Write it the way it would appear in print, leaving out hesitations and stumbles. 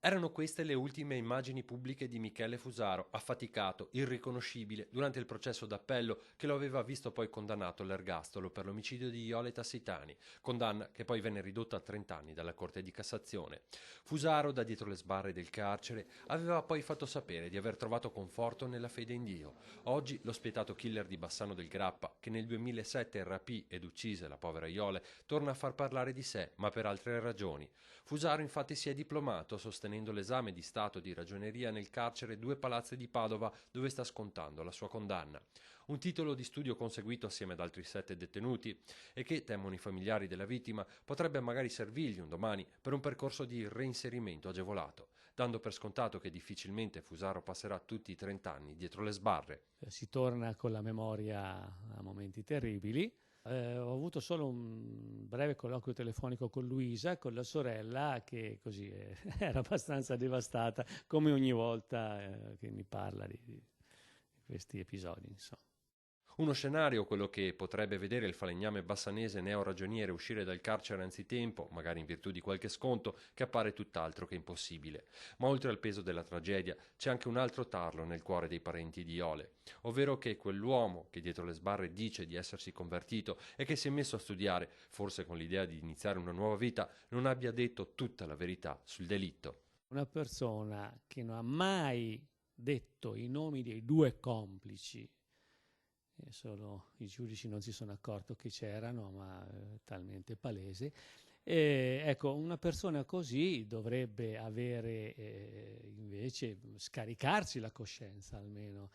Erano queste le ultime immagini pubbliche di Michele Fusaro, affaticato, irriconoscibile, durante il processo d'appello che lo aveva visto poi condannato all'ergastolo per l'omicidio di Iole Tassitani, condanna che poi venne ridotta a 30 anni dalla Corte di Cassazione. Fusaro, da dietro le sbarre del carcere, aveva poi fatto sapere di aver trovato conforto nella fede in Dio. Oggi lo spietato killer di Bassano del Grappa, che nel 2007 rapì ed uccise la povera Iole, torna a far parlare di sé, ma per altre ragioni. Fusaro infatti si è diplomato sostenendo l'esame di stato di ragioneria nel carcere Due Palazzi di Padova, dove sta scontando la sua condanna. Un titolo di studio conseguito assieme ad altri 7 detenuti e che, temono i familiari della vittima, potrebbe magari servirgli un domani per un percorso di reinserimento agevolato, dando per scontato che difficilmente Fusaro passerà tutti i 30 anni dietro le sbarre. Si torna con la memoria a momenti terribili. Ho avuto solo un breve colloquio telefonico con Luisa, con la sorella, che così era abbastanza devastata, come ogni volta che mi parla di questi episodi, insomma. Uno scenario, quello che potrebbe vedere il falegname bassanese neoragioniere uscire dal carcere anzitempo, magari in virtù di qualche sconto, che appare tutt'altro che impossibile. Ma oltre al peso della tragedia, c'è anche un altro tarlo nel cuore dei parenti di Iole, ovvero che quell'uomo che dietro le sbarre dice di essersi convertito e che si è messo a studiare, forse con l'idea di iniziare una nuova vita, non abbia detto tutta la verità sul delitto. Una persona che non ha mai detto i nomi dei due complici, e solo i giudici non si sono accorti che c'erano, ma talmente palese. Ecco, una persona così dovrebbe avere invece scaricarsi la coscienza almeno